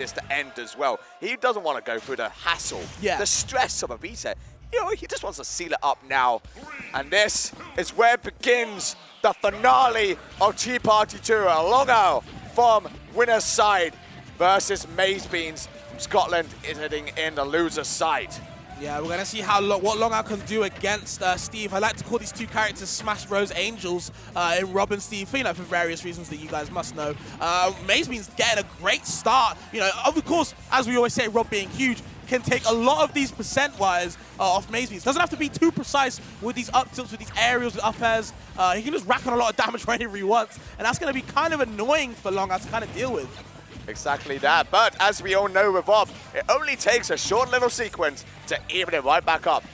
this to end as well. He doesn't want to go through the hassle, the stress of a reset. You know, he just wants to seal it up now. And this is where it begins the finale of Tea Party 2. Longo from winner's side versus MazeBeans from Scotland is heading in the loser's side. Yeah, we're going to see what Longo can do against Steve. I like to call these two characters Smash Bros. Angels in Rob and Steve, you know, for various reasons that you guys must know. MazeBeans getting a great start. You know, of course, as we always say, Rob being huge, can take a lot of these percent-wise off MazeBeans. Doesn't have to be too precise with these up tilts, with these aerials, with up airs. He can just rack on a lot of damage whenever he wants, and that's going to be kind of annoying for Longo to kind of deal with. Exactly that, but as we all know with Rob, it only takes a short little sequence to even it right back up,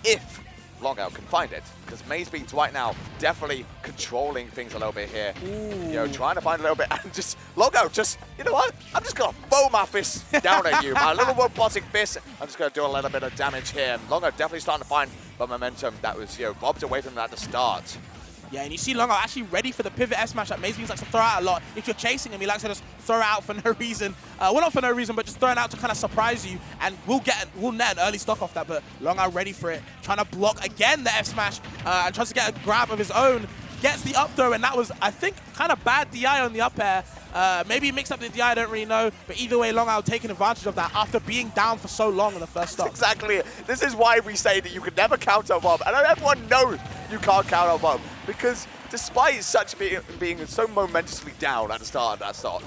if Longo can find it. Because MazeBeans right now definitely controlling things a little bit here. You know, trying to find a little bit, and just Longo, just, you know what? I'm just gonna throw my fist down at you. My little robotic fist. I'm just gonna do a little bit of damage here. Longo definitely starting to find the momentum that was, you know, robbed away from him at the start. Yeah, and you see Longo actually ready for the pivot S smash that MazeBeans likes to throw out a lot. If you're chasing him, he likes to just throw out for no reason. Well, not for no reason, but just throwing out to kind of surprise you, and we'll net an early stock off that. But Longo ready for it, trying to block again the F smash, and tries to get a grab of his own. Gets the up throw, and that was, I think, kind of bad DI on the up air. Maybe he mixed up the DI, I don't really know. But either way, Longo taking advantage of that after being down for so long in the first stock. Exactly it. This is why we say that you can never counter Rob. And everyone knows you can't counter Rob, because despite such being so momentously down at the start of that stock,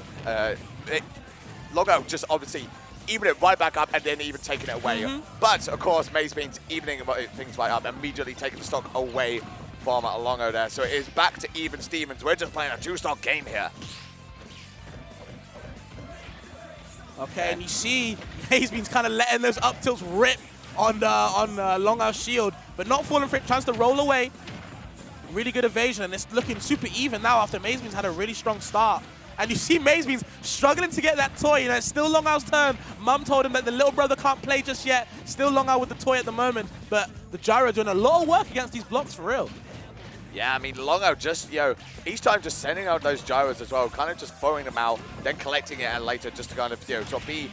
Longo just obviously even it right back up and then even taking it away. But of course, MazeBeans evening things right up, immediately taking the stock away from Longo there. So it is back to even Stevens. We're just playing a two-stock game here. Okay, and you see MazeBeans kind of letting those up tilts rip on Longo's shield, but not falling for it, tries to roll away. Really good evasion, and it's looking super even now after MazeBeans had a really strong start. And you see MazeBeans struggling to get that toy. You know, it's still Longo's turn. Mum told him that the little brother can't play just yet. Still Longo with the toy at the moment, but the gyro doing a lot of work against these blocks for real. Yeah, I mean, Longo just, you know, each time just sending out those gyros as well, kind of just throwing them out, then collecting it, and later just to kind of, you know, sort of be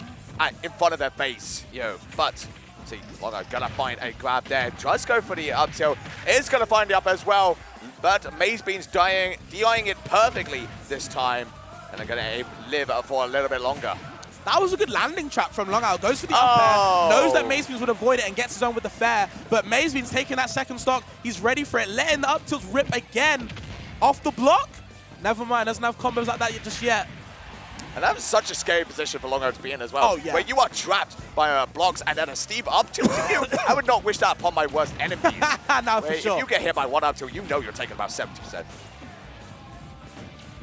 in front of their face, you know. But, see, Longo gonna find a grab there, tries to go for the up tilt, is gonna find the up as well, but MazeBeans DIing it perfectly this time, and they're gonna live for a little bit longer. That was a good landing trap from Longo. Goes for the up air, knows that MazeBeans would avoid it and gets his own with the fair. But MazeBeans taking that second stock, he's ready for it, letting the up tilts rip again. Off the block? Never mind, doesn't have combos like that just yet. And that was such a scary position for Longo to be in as well. Oh, yeah. Where you are trapped by blocks and then a steep up tilt. I would not wish that upon my worst enemies. No, for sure. If you get hit by one up tilt, you know you're taking about 70%.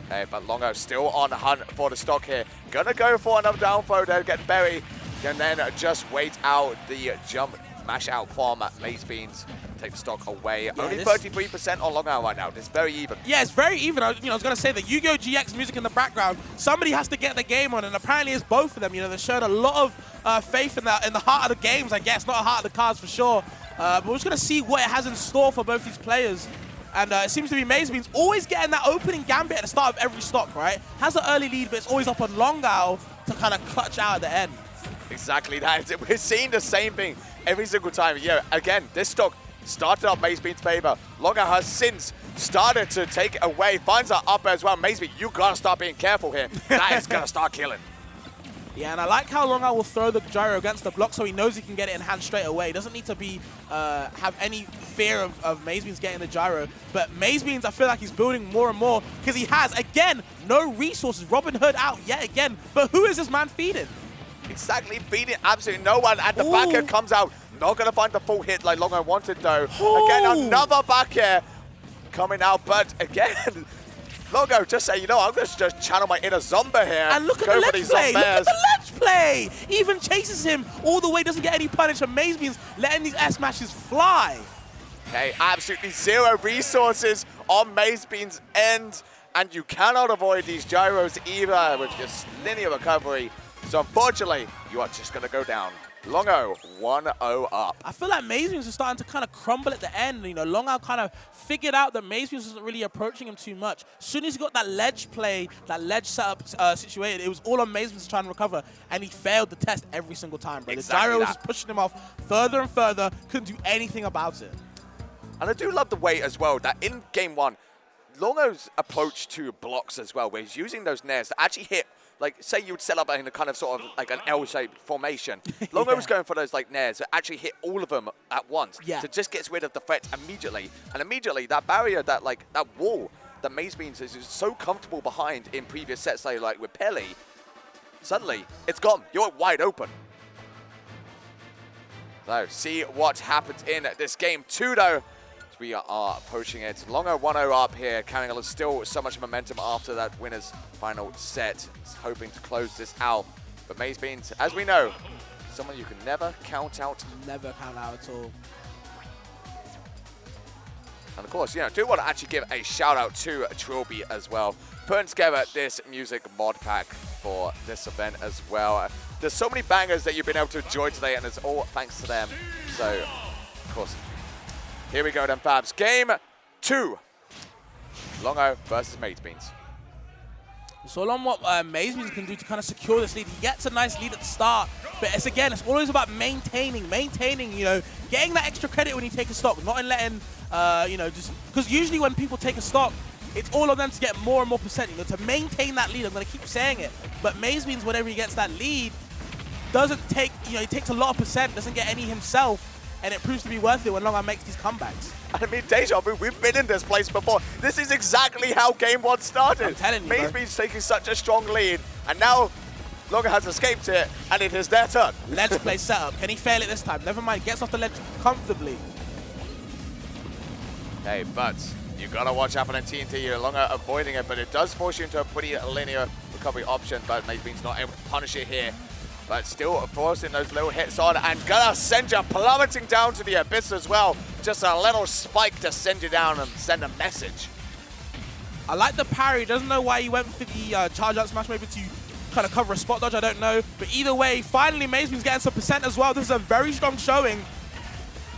Okay, but Longo still on the hunt for the stock here. Gonna go for another down throw there, getting buried. And then just wait out the jump mash out from MazeBeans. Take the stock away. Yeah, only 33% on Longo right now. It's very even. Yeah, it's very even. I was going to say the Yu-Gi-Oh! GX music in the background. Somebody has to get the game on, and apparently it's both of them. You know, they're showing a lot of faith in the heart of the games, I guess. Not the heart of the cards for sure. But we're just going to see what it has in store for both these players. And it seems to be MazeBeans always getting that opening gambit at the start of every stock, right? Has an early lead, but it's always up on Longo to kind of clutch out at the end. Exactly that. We're seeing the same thing every single time. Yeah, again, this stock started up MazeBeans' favor. Longo has since started to take it away, finds that up as well. MazeBeans, you gotta start being careful here. That is gonna start killing. Yeah, and I like how Longo will throw the gyro against the block so he knows he can get it in hand straight away. He doesn't need to be have any fear of MazeBeans getting the gyro. But MazeBeans, I feel like he's building more and more because he has, again, no resources. Robin Hood out yet again. But who is this man feeding? Exactly, feeding absolutely no one. And the back air comes out. Not going to find the full hit like Longo wanted, though. Again, another back air coming out. But again, Longo just say, you know, I'm going to just channel my inner zombie here. And look at the ledge play. Look at the ledge play. Even chases him all the way, doesn't get any punish. And MazeBeans letting these S smashes fly. Okay, absolutely zero resources on MazeBeans' end. And you cannot avoid these gyros either with just linear recovery. So unfortunately, you are just going to go down Longo 1-0 up. I feel like MazeBeans is starting to kind of crumble at the end. You know, Longo kind of figured out that MazeBeans wasn't really approaching him too much. As soon as he got that ledge play, that ledge setup situated, it was all on MazeBeans to try and recover, and he failed the test every single time, bro. Exactly the gyro was that. just pushing him off further and further, couldn't do anything about it. And I do love the way as well that in game one, Longo's approach to blocks as well, where he's using those nairs to actually hit, like, say you would set up in a kind of sort of like an L-shaped formation. Longo was going for those like nairs to actually hit all of them at once. Yeah. So just gets rid of the threat immediately. And immediately that barrier, that wall that MazeBeans is so comfortable behind in previous sets, say like with Pelly, suddenly it's gone. You're wide open. So see what happens in this game 2 though. We are approaching it. Longo 1-0 up here, carrying still so much momentum after that winner's final set. It's hoping to close this out. But MazeBeans, as we know, someone you can never count out. Never count out at all. And of course, you know, do want to actually give a shout out to Trilby as well, putting together this music mod pack for this event as well. There's so many bangers that you've been able to enjoy today, and it's all thanks to them. So, of course, here we go then, Fabs. Game 2. Longo versus MazeBeans. It's all on what MazeBeans can do to kind of secure this lead. He gets a nice lead at the start, but it's always about maintaining, you know, getting that extra credit when you take a stock, not in letting, you know, just, because usually when people take a stock, it's all of them to get more and more percent, you know, to maintain that lead. I'm going to keep saying it, but MazeBeans, whenever he gets that lead, doesn't take, you know, he takes a lot of percent, doesn't get any himself, and it proves to be worth it when Longo makes these comebacks. I mean, deja vu, we've been in this place before. This is exactly how game 1 started. I'm telling you, MazeBeans taking such a strong lead, and now Longo has escaped it, and it is their turn. Ledge play setup. Can he fail it this time? Never mind, gets off the ledge comfortably. Hey, but you gotta watch out for that TNT. You're Longo avoiding it, but it does force you into a pretty linear recovery option, but MazeBeans not able to punish it here. But still forcing those little hits on, and gonna send you plummeting down to the abyss as well. Just a little spike to send you down and send a message. I like the parry. Doesn't know why he went for the charge out smash, maybe to kind of cover a spot dodge, I don't know. But either way, finally MazeBeans getting some percent as well. This is a very strong showing.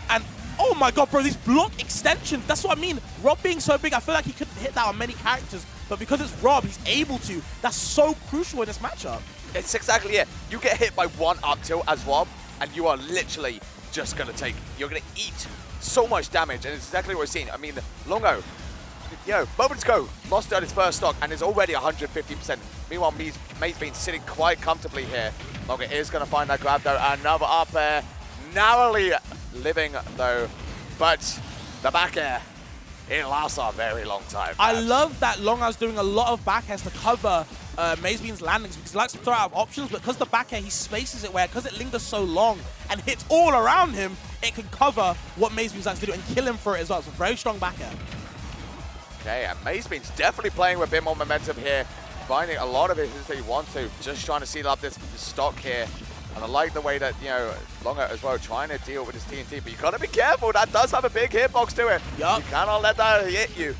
And oh my god, bro, these block extensions, that's what I mean. Rob being so big, I feel like he couldn't hit that on many characters. But because it's Rob, he's able to. That's so crucial in this matchup. It's exactly it. You get hit by one up tilt as Rob, and you are literally just going to you're going to eat so much damage, and it's exactly what we're seeing. I mean, Longo, you know, moments ago, lost out his first stock, and is already 150%. Meanwhile, MazeBeans sitting quite comfortably here. Longo is going to find that grab, though. Another up air, narrowly living, though, but the back air, it lasts a very long time. I love that Longo's doing a lot of back airs to cover MazeBeans' landings, because he likes to throw out options, but because the back air, he spaces it where, because it lingers so long and hits all around him, it can cover what MazeBeans likes to do and kill him for it as well. It's a very strong back air. Okay, and MazeBeans definitely playing with a bit more momentum here, finding a lot of it as they want to, just trying to seal up this stock here. And I like the way that, you know, Longo as well trying to deal with his TNT, but you got to be careful. That does have a big hitbox to it. Yup. You cannot let that hit you.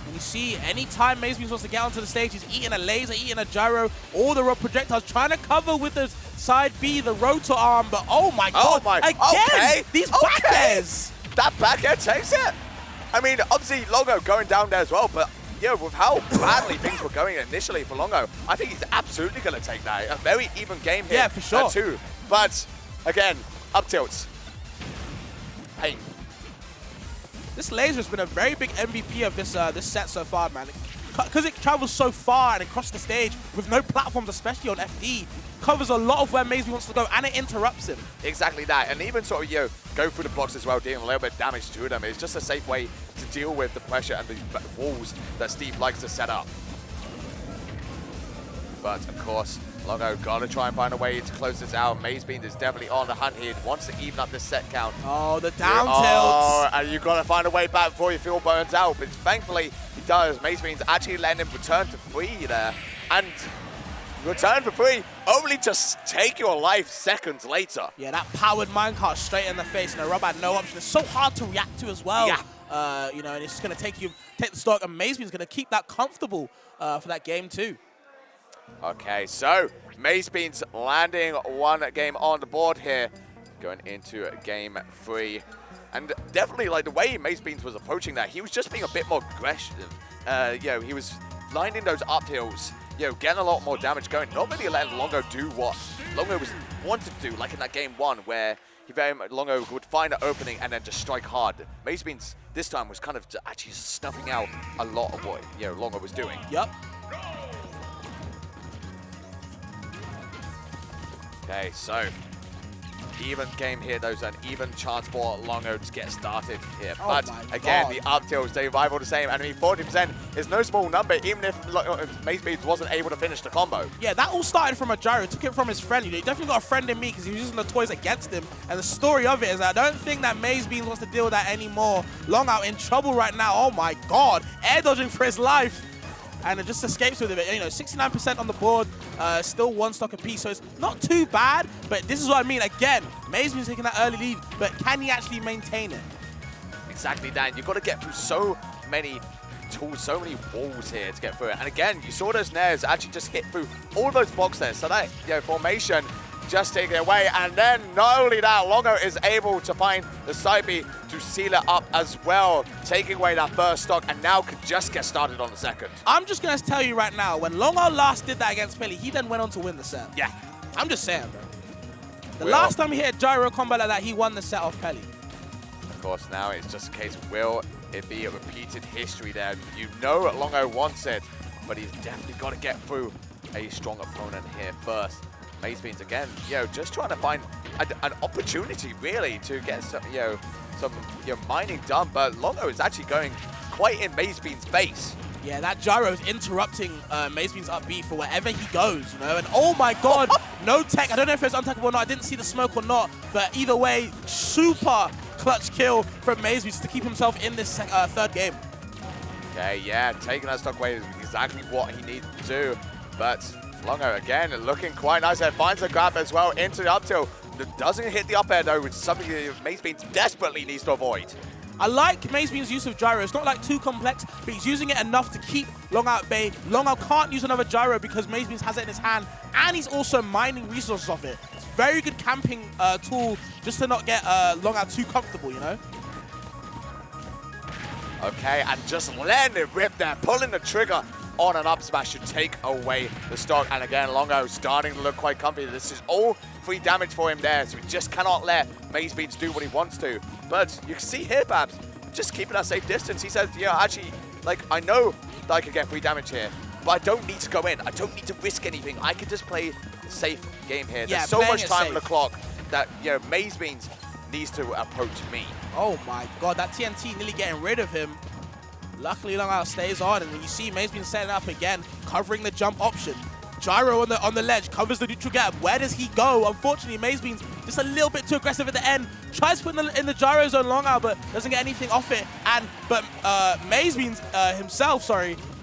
And you see, anytime MazeBeans wants to get onto the stage, he's eating a laser, eating a gyro, all the projectiles, trying to cover with the side B, the rotor arm, but oh my god, again, okay. These back airs. That back air takes it. I mean, obviously Longo going down there as well, but yeah, with how badly things were going initially for Longo, I think he's absolutely going to take that. A very even game here. Yeah, for sure. Too. But again, up tilts. Pain. This laser has been a very big MVP of this this set so far, man. Because it travels so far and across the stage with no platforms, especially on FD, covers a lot of where MazeBeans wants to go, and it interrupts him. Exactly that, and even sort of, you know, go through the blocks as well, dealing a little bit of damage to them. It's just a safe way to deal with the pressure and the walls that Steve likes to set up. But of course, Longo gotta try and find a way to close this out. MazeBeans is definitely on the hunt here. Wants to even up this set count. Oh, the down tilts. tilts. And you gotta find a way back before you feel burnt out. But thankfully, he does. MazeBeans actually letting him return to 3 there. And return for 3, only to take your life seconds later. Yeah, that powered minecart straight in the face, and Rob had no option. It's so hard to react to as well. Yeah. You know, and it's just going to take the stock, and MazeBeans going to keep that comfortable for that game too. Okay, so MazeBeans landing one game on the board here, going into game 3. And definitely, like, the way MazeBeans was approaching that, he was just being a bit more aggressive. He was lining those up hills, getting a lot more damage going, not really letting Longo do what Longo wanted to do, like in that game 1, where Longo would find an opening and then just strike hard. MazeBeans this time was kind of actually snuffing out a lot of what Longo was doing. Yep. Okay, so even game here, there's an even chance for Longo to get started here. Oh but again, God. the up tilts, they rival the same. And I mean, 40% is no small number, even if MazeBeans wasn't able to finish the combo. Yeah, that all started from a gyro. Took it from his friend. He definitely got a friend in me because he was using the toys against him. And the story of it is I don't think that MazeBeans wants to deal with that anymore. Longo in trouble right now. Oh my God. Air dodging for his life. And it just escapes with it. 69% on the board, still 1 stock apiece, so it's not too bad, but this is what I mean. Again, MazeBeans taking that early lead, but can he actually maintain it? Exactly, Dan. You've got to get through so many tools, so many walls here to get through it. And again, you saw those nairs actually just hit through all those blocks there. So that formation just taking it away. And then not only that, Longo is able to find the side B to seal it up as well, taking away that first stock, and now could just get started on the second. I'm just going to tell you right now, when Longo last did that against Pelly, he then went on to win the set. Yeah. I'm just saying, bro. The last time he hit a gyro combo like that, he won the set off Pelly. Of course, now it's just a case of will it be a repeated history there. Longo wants it, but he's definitely got to get through a strong opponent here first. MazeBeans again, just trying to find an opportunity really to get some mining done, but Longo is actually going quite in MazeBeans' face. Yeah, that gyro is interrupting MazeBeans' up B for wherever he goes, And oh my God, no tech. I don't know if it's untechable or not. I didn't see the smoke or not, but either way, super clutch kill from MazeBeans to keep himself in this third game. Okay, yeah, taking that stock away is exactly what he needs to do, but Longo again looking quite nice there, finds a grab as well into the up tilt. Doesn't hit the up air though, which is something that MazeBeans desperately needs to avoid. I like MazeBeans' use of gyro. It's not like too complex, but he's using it enough to keep Longo at bay. Longo can't use another gyro because MazeBeans has it in his hand, and he's also mining resources off it. It's a very good camping tool just to not get Longo too comfortable, Okay, and just letting it rip there, pulling the trigger on an up smash to take away the stock. And again, Longo starting to look quite comfy. This is all free damage for him there, so we just cannot let MazeBeans do what he wants to. But you can see here, Babs, just keeping that safe distance. He says, actually, I know that I could get free damage here, but I don't need to go in. I don't need to risk anything. I can just play a safe game here. Yeah, there's so much time safe on the clock that, MazeBeans needs to approach me. Oh my God, that TNT nearly getting rid of him. Luckily, Longo stays on, and when you see MazeBeans setting up again, covering the jump option. Gyro on the ledge, covers the neutral gap. Where does he go? Unfortunately, MazeBeans just a little bit too aggressive at the end. Tries to put in the gyro zone Longo, but doesn't get anything off it. But MazeBeans himself,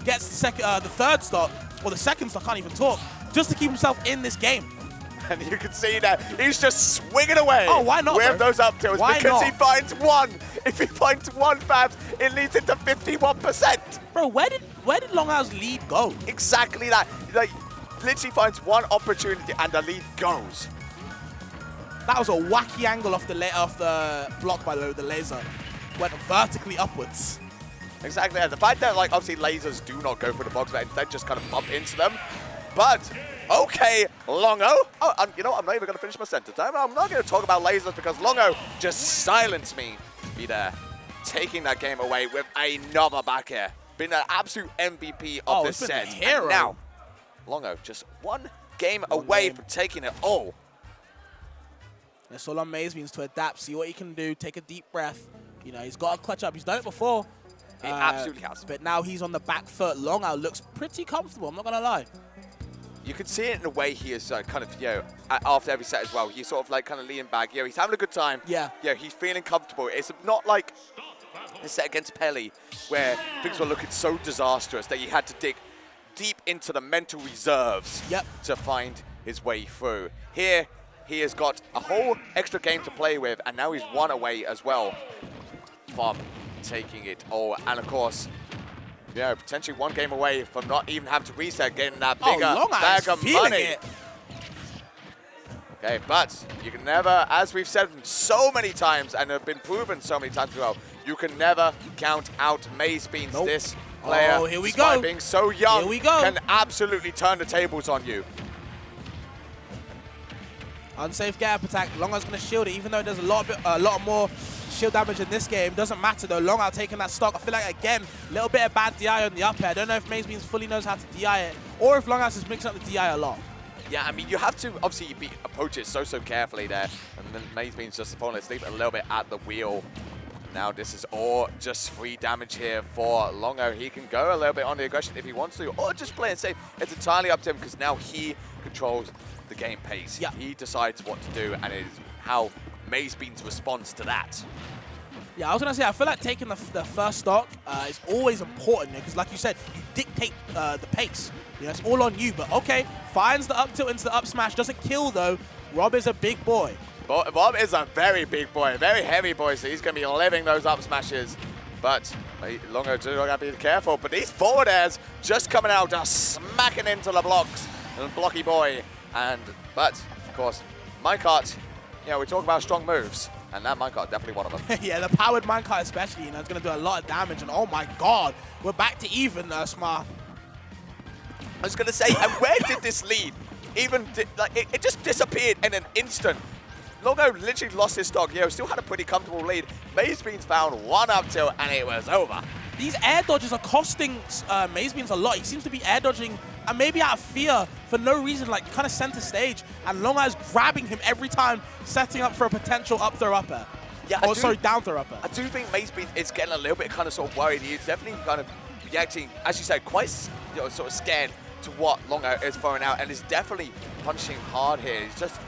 gets the third stock, or the second stock, can't even talk, just to keep himself in this game. And you can see that he's just swinging away. Oh, why not, with bro? those up tilts, Why because not? he finds one. If he finds one, Babs, it leads into 51%. Bro, where did Longo's lead go? Exactly that. Literally finds one opportunity and the lead goes. That was a wacky angle off the block, by the way, with the laser. Went vertically upwards. Exactly. And the fact that, obviously lasers do not go for the box, but instead just kind of bump into them. But, okay, Longo. Oh, I'm not even going to finish my sentence. I'm not going to talk about lasers because Longo just silenced me. Be there, taking that game away with another back air. Been an absolute MVP of this set. Hero. And now, Longo just one game away from taking it all. It's all on MazeBeans to adapt, see what he can do, take a deep breath. He's got to clutch up. He's done it before. He absolutely has. But now he's on the back foot. Longo looks pretty comfortable, I'm not going to lie. You can see it in the way he is kind of, after every set as well. He's sort of kind of leaning back. He's having a good time. Yeah. He's feeling comfortable. It's not like the set against Pelly where things were looking so disastrous that he had to dig deep into the mental reserves to find his way through. Here, he has got a whole extra game to play with, and now he's one away as well from taking it all. And of course, potentially one game away from not even having to reset, getting that bigger Longo bag is of feeling money. it. Okay, but you can never, as we've said so many times and have been proven so many times as well, you can never count out MazeBeans. Nope. This player, Oh, here we despite go. being so young, Here we go. can absolutely turn the tables on you. Unsafe get up attack. Longo's going to shield it, even though there's a lot more shield damage in this game. Doesn't matter though. Longo taking that stock. I feel like, again, a little bit of bad DI on the up air. I don't know if MazeBeans fully knows how to DI it, or if Longo is mixing up the DI a lot. Yeah, I mean, you have to obviously approach it so carefully there, and then MazeBeans just falling asleep a little bit at the wheel. Now this is all just free damage here for Longo. He can go a little bit on the aggression if he wants to, or just play it safe. It's entirely up to him because now he controls the game pace. Yeah. He decides what to do, and it is how MazeBeans responds to that. Yeah, I was going to say, I feel like taking the first stock is always important because, like you said, you dictate the pace. It's all on you. But, okay, finds the up tilt into the up smash. Doesn't kill, though. Rob is a big boy. Rob is a very big boy, very heavy boy, so he's going to be living those up smashes. But Longo do got to be careful. But these forward airs just coming out, just smacking into the blocks. And blocky boy. But, of course, minecart, we talk about strong moves. And that minecart definitely one of them. Yeah, the powered minecart especially, it's going to do a lot of damage. And oh my god, we're back to even, Smart. I was going to say, and where did this lead? It just disappeared in an instant. Longo literally lost his stock. Still had a pretty comfortable lead. MazeBeans found one up tilt and it was over. These air dodges are costing MazeBeans a lot. He seems to be air dodging, and maybe out of fear, for no reason, like kind of center stage. And Longo is grabbing him every time, setting up for a potential up throw upper. Yeah, down throw upper. I do think MazeBeans is getting a little bit kind of sort of worried. He's definitely kind of reacting, as you said, quite sort of scared to what Longo is throwing out, and is definitely punching hard here. He's just,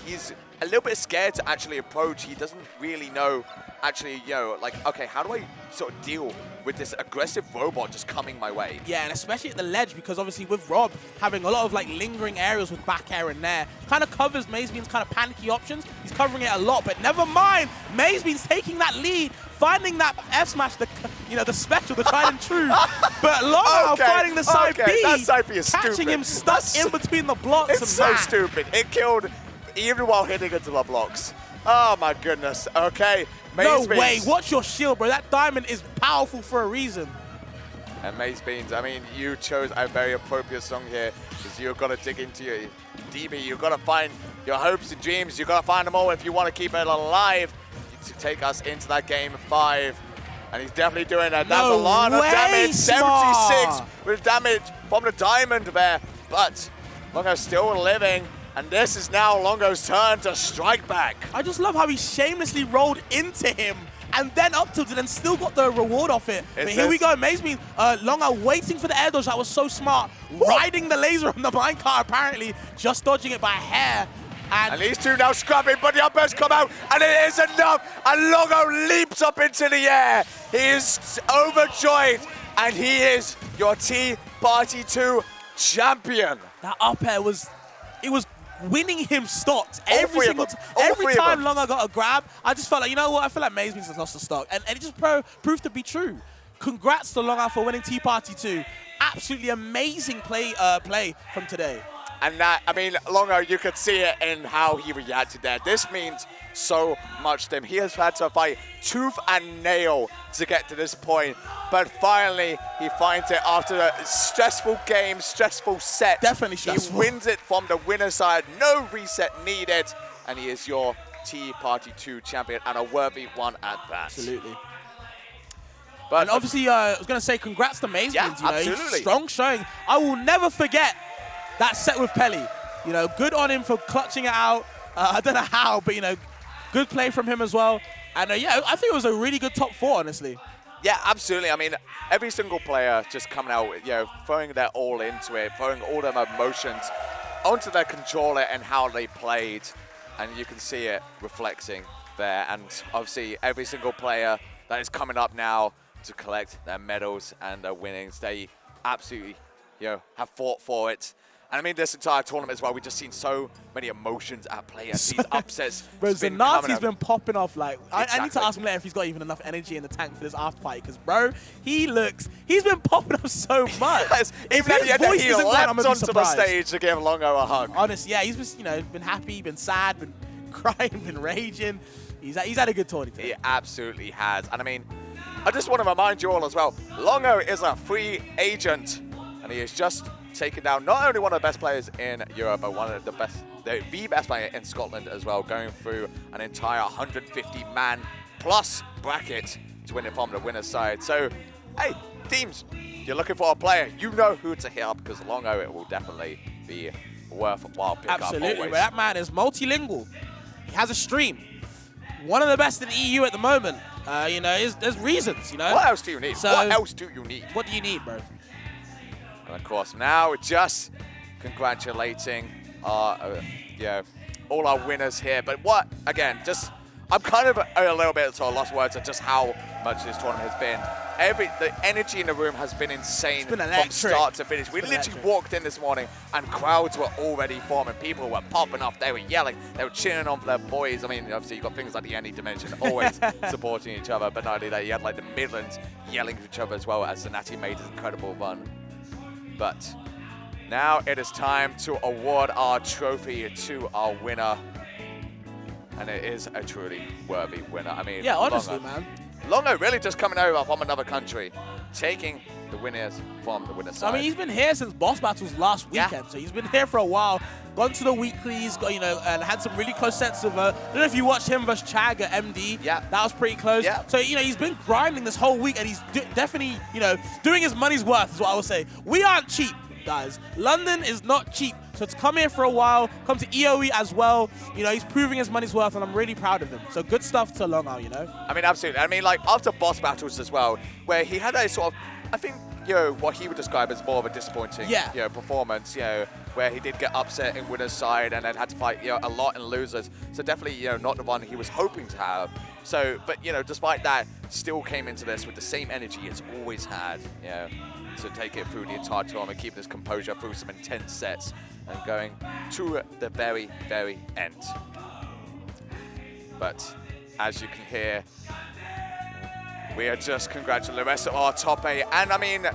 he's a little bit scared to actually approach. He doesn't really know, actually, okay, how do I sort of deal with this aggressive robot just coming my way? Yeah, and especially at the ledge, because obviously with Rob having a lot of lingering areas with back air in there, kind of covers MazeBeans' kind of panicky options. He's covering it a lot, but never mind. MazeBeans taking that lead, finding that F smash, the special, the tried and true. But Longo fighting the side B, that side B is catching stupid. him stuck in between the blocks. It's so stupid. It killed even while hitting into the blocks. Oh my goodness. Okay. No way. Watch your shield, bro. That diamond is powerful for a reason. And MazeBeans, I mean, you chose a very appropriate song here because you've got to dig into your DB. You've got to find your hopes and dreams. You've got to find them all if you want to keep it alive to take us into that game 5. And he's definitely doing that. That's a lot of damage. 76 with damage from the diamond there. But Longo's still living. And this is now Longo's turn to strike back. I just love how he shamelessly rolled into him and then up tilted and still got the reward off it. But here we go, MazeBeans. Longo waiting for the air dodge. That was so smart. Riding the laser on the minecart, apparently. Just dodging it by a hair. And these two now scrubbing, but the up airs come out, and it is enough. And Longo leaps up into the air. He is overjoyed, and he is your Tea Party 2 champion. That up air was winning him stocks every time Longo got a grab. I just felt like, you know what? I feel like MazeBeans has lost the stock, and it just proved to be true. Congrats to Longo for winning Tea Party 2. Absolutely amazing play from today. And that, I mean, Longo, you could see it in how he reacted there. This means so much to him. He has had to fight tooth and nail to get to this point. But finally, he finds it after a stressful game, stressful set. Definitely stressful. He wins it from the winner's side. No reset needed. And he is your Tea Party 2 champion, and a worthy one at that. Absolutely. But and obviously, I was going to say congrats to MazeBeans. Yeah, absolutely. Strong showing. I will never forget that set with Pelly. Good on him for clutching it out. I don't know how, but, good play from him as well. And, yeah, I think it was a really good top 4, honestly. Yeah, absolutely. I mean, every single player just coming out, throwing their all into it, throwing all their emotions onto their controller and how they played. And you can see it reflecting there. And obviously, every single player that is coming up now to collect their medals and their winnings, they absolutely, have fought for it. And I mean, this entire tournament as well, we've just seen so many emotions at play as these upsets. Bro, Zanati's been popping off. Like, Exactly. I need to ask him later if he's got even enough energy in the tank for this after party. Because, bro, he's been popping up so much. Yes, even at the end, he leapt onto the stage to give Longo a hug. Honestly, yeah, he's just, been happy, been sad, been crying, been raging. He's had a good tournament. He absolutely has. And I mean, I just want to remind you all as well, Longo is a free agent. And he is just taken down not only one of the best players in Europe, but one of the best player in Scotland as well, going through an entire 150-man plus bracket to win it from the winner's side. So, hey, teams, you're looking for a player, you know who to hit up, because Longo, it will definitely be worthwhile pick Absolutely, up always. but that man is multilingual. He has a stream. One of the best in the EU at the moment. There's reasons, What else do you need? So, what else do you need? What do you need, bro? And of course, now we're just congratulating our, all our winners here. But I'm kind of a little bit sort of lost words at just how much this tournament has been. The energy in the room has been insane from start to finish. We literally walked in this morning and crowds were already forming. People were popping off. They were yelling. They were cheering on for their boys. I mean, obviously, you've got things like the Any Dimension always supporting each other. But not only that, you had like the Midlands yelling at each other as well as Zanati made his incredible run. But now it is time to award our trophy to our winner. And it is a truly worthy winner. I mean, yeah, honestly, man. Longo really just coming over from another country, taking the winners from the winner's side. I mean, he's been here since Boss Battles last weekend, so he's been here for a while. Gone to the weeklies, and had some really close sets of. I don't know if you watched him versus Chag at MD. Yeah, that was pretty close. Yeah. So he's been grinding this whole week, and he's definitely doing his money's worth. Is what I would say. We aren't cheap, guys. London is not cheap. So to come here for a while, come to EOE as well, he's proving his money's worth, and I'm really proud of him. So good stuff to Longo, I mean, absolutely. I mean, like, after Boss Battles as well, where he had a sort of, I think, what he would describe as more of a disappointing, performance, where he did get upset in winner's side and then had to fight, a lot in losers. So definitely, not the one he was hoping to have. So, but, despite that, still came into this with the same energy he's always had, to take it through the entire tournament, keep his composure through some intense sets and going to the very, very end. But as you can hear, we are just congratulating the rest of our top 8. And I mean,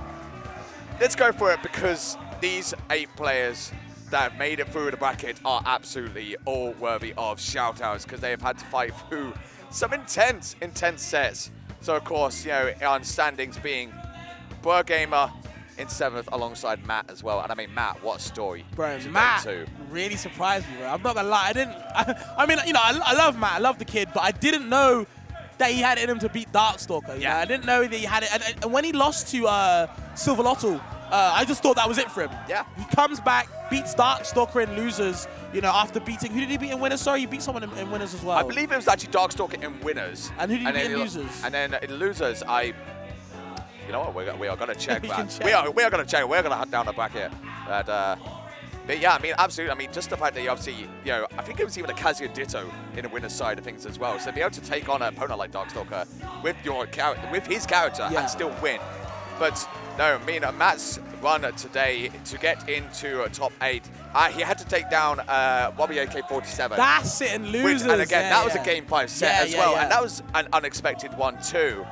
let's go for it, because these 8 players that have made it through the bracket are absolutely all worthy of shout-outs, because they have had to fight through some intense sets. So of course, on standings being Bro Gamer in 7th alongside Matt as well. And I mean, Matt, what a story. Bro, Matt really surprised me, bro. I'm not gonna lie. I love Matt. I love the kid, but I didn't know that he had it in him to beat Darkstalker. I didn't know that he had it. And when he lost to Silver Lotto, I just thought that was it for him. Yeah. He comes back, beats Darkstalker in losers, after beating... Who did he beat in winners? Sorry, he beat someone in winners as well. I believe it was actually Darkstalker in winners. And who did he beat in losers? And then in losers, you know what? We are going to check that. Check. We are going to check. We're going to hunt down the bracket. But yeah, I mean, absolutely. I mean, just the fact that you obviously, I think it was even a Kazuya Ditto in the winner's side of things as well. So to be able to take on an opponent like Darkstalker with his character and still win. But no, I mean, Matt's run today to get into top 8, he had to take down Wobby AK-47. That's it, and losers. And again, that was a game 5 set as well. And that was an unexpected one too,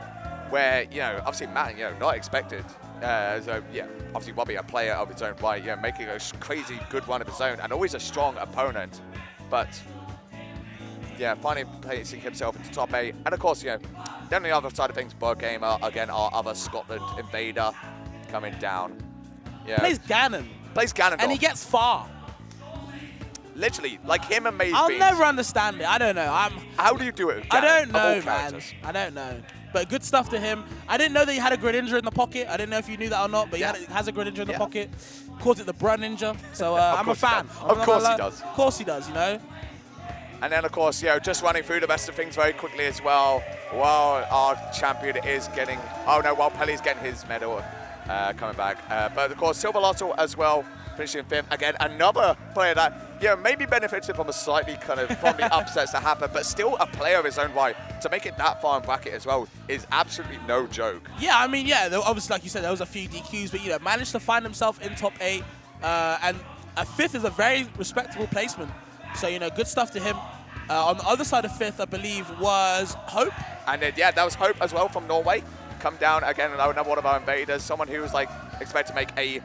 where, obviously Matt, not expected. Obviously Wobby, a player of his own right, making a crazy good run of his own and always a strong opponent. But finally placing himself into top 8. And of course, then on the other side of things, Bro Gamer, again, our other Scotland invader coming down. Plays Ganon. And he gets far. Literally, like him and MazeBeans. I'll never understand it. I don't know. How do you do it with Ganon, I don't know, man. I don't know. But good stuff to him. I didn't know that he had a Greninja in the pocket. I didn't know if you knew that or not, but he has a Greninja in the pocket. Calls it the Bruh Ninja. So I'm a fan. Of course he does. Of course he does, And then, of course, just running through the rest of things very quickly as well, while our champion is getting... while Pelly's getting his medal coming back. But, of course, Silver Lotto as well, finishing 5th. Again, another player that, maybe benefited from a slightly from the upsets that happened, but still a player of his own right. To make it that far in bracket as well is absolutely no joke. Yeah, I mean, obviously, like you said, there was a few DQs, but, managed to find himself in top 8. And a 5th is a very respectable placement. So, you know, good stuff to him. On the other side of 5th, I believe, was Hope. And then, yeah, that was Hope as well from Norway. Come down again, another one of our invaders. Someone who was like expected to make a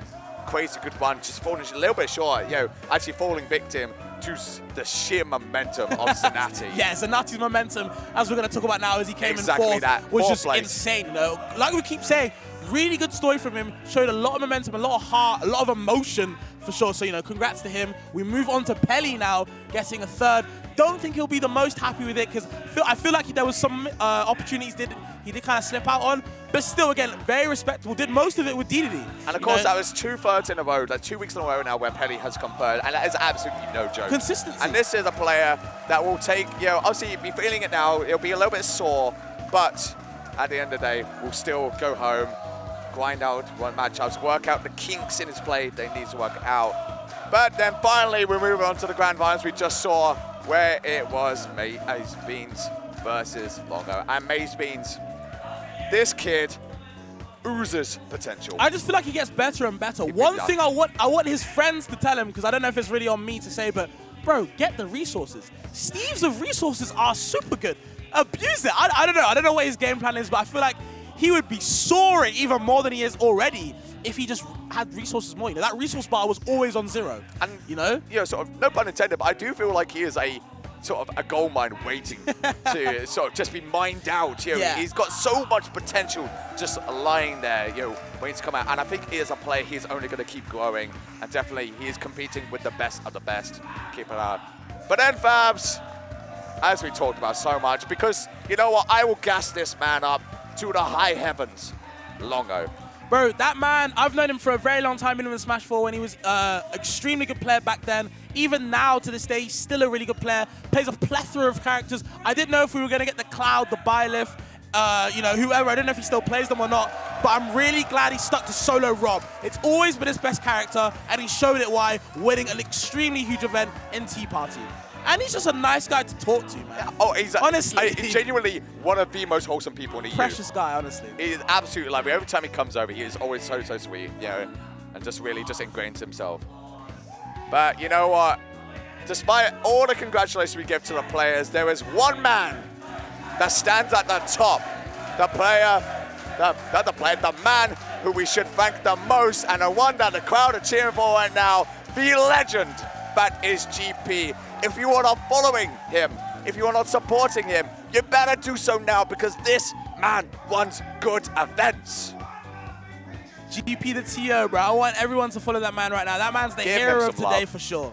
crazy good run, just falling a little bit short. You know, actually falling victim to the sheer momentum of Zanati. Yeah, Zanati's momentum, as we're going to talk about now, as he came Exactly in 4th, was just place. insane. You know, like we keep saying, really good story from him. Showed a lot of momentum, a lot of heart, a lot of emotion for sure. So, you know, congrats to him. We move on to Pelly now, getting a 3rd. Don't think he'll be the most happy with it because I feel like there was some opportunities he did kind of slip out on, but still, again, very respectable. Did most of it with DDD. And of course, that was 2 thirds in a row, like 2 weeks in a row now where Pelly has come 3rd, and that is absolutely no joke. Consistency. And this is a player that will take, you know, obviously you'll be feeling it now, it'll be a little bit sore, but at the end of the day, we'll still go home, grind out one matchups, work out the kinks in his play they need to work out. But then finally, we move on to the grand finals we just saw, where it was MazeBeans versus Longo. And MazeBeans, this kid oozes potential. I just feel like he gets better and better. One thing I want his friends to tell him, because I don't know if it's really on me to say, but bro, get the resources. Steve's of resources are super good. Abuse it. I don't know. I don't know what his game plan is, but I feel like he would be soaring even more than he is already if he just had resources more. You know, that resource bar was always on 0. And you know, sort of, no pun intended, but I do feel like he is a sort of a gold mine waiting to sort of just be mined out. You know, he's got so much potential just lying there, you know, waiting to come out. And I think he is a player, he's only going to keep growing. And definitely he is competing with the best of the best. Keep it out. But then, Fabs, as we talked about so much, because you know what, I will gas this man up to the high heavens. Longo. Bro, that man, I've known him for a very long time in Smash 4 when he was extremely good player back then. Even now, to this day, he's still a really good player. Plays a plethora of characters. I didn't know if we were going to get the Cloud, the Byleth, you know, whoever. I don't know if he still plays them or not. But I'm really glad he stuck to solo Rob. It's always been his best character, and he showed it why, winning an extremely huge event in Tea Party. And he's just a nice guy to talk to, man. Oh, he's honestly, genuinely one of the most wholesome people in the EU. Precious guy, honestly. He is absolutely lovely. Every time he comes over, he is always so sweet, you know, and just really just ingrains himself. But you know what? Despite all the congratulations we give to the players, there is one man that stands at the top. The man who we should thank the most, and the one that the crowd are cheering for right now, the legend that is GP. If you are not following him, if you are not supporting him, you better do so now, because this man runs good events. GP the TO, bro. I want everyone to follow that man right now. That man's the hero of today for sure.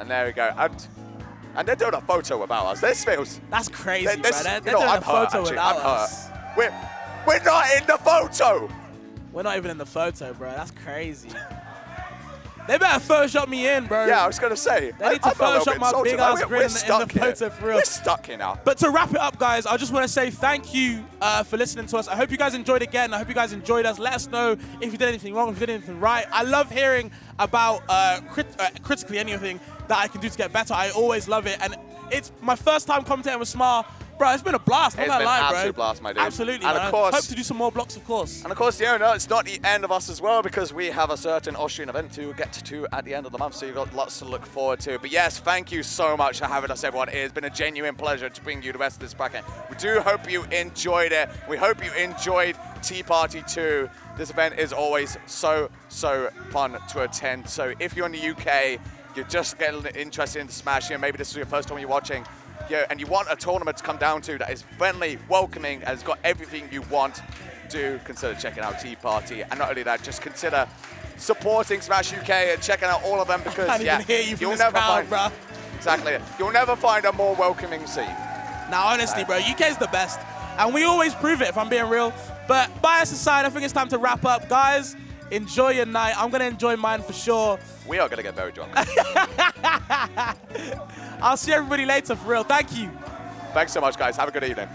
And there we go. And they're doing a photo about us. This feels... That's crazy, bro. They're doing a photo without us. We're not in the photo. We're not even in the photo, bro. That's crazy. They better Photoshop me in, bro. Yeah, I was going to say. They need to Photoshop my big ass grin in the photo for real. We're stuck here now. But to wrap it up, guys, I just want to say thank you for listening to us. I hope you guys enjoyed again. I hope you guys enjoyed us. Let us know if you did anything wrong, if you did anything right. I love hearing about critically anything that I can do to get better. I always love it. And it's my first time commentating with Smar. Bro, it's been a blast. It's been an absolute blast, my dude. Absolutely, and man. of course, hope to do some more blocks, of course. And of course, you know, it's not the end of us as well, because we have a certain Austrian event to get to at the end of the month, so you've got lots to look forward to. But yes, thank you so much for having us, everyone. It has been a genuine pleasure to bring you the rest of this bracket. We do hope you enjoyed it. We hope you enjoyed Tea Party 2. This event is always so fun to attend. So if you're in the UK, you're just getting interested in Smash, you know, maybe this is your first time you're watching, and you want a tournament to come down to that is friendly, welcoming, and has got everything you want, do consider checking out Tea Party. And not only that, just consider supporting Smash UK and checking out all of them, because you'll never find, bro. Exactly, you'll never find a more welcoming scene. Now, honestly, bro, UK's the best, and we always prove it, if I'm being real. But bias aside, I think it's time to wrap up, guys. Enjoy your night. I'm gonna enjoy mine for sure. We are gonna get very drunk. I'll see everybody later, for real. Thank you. Thanks so much, guys. Have a good evening.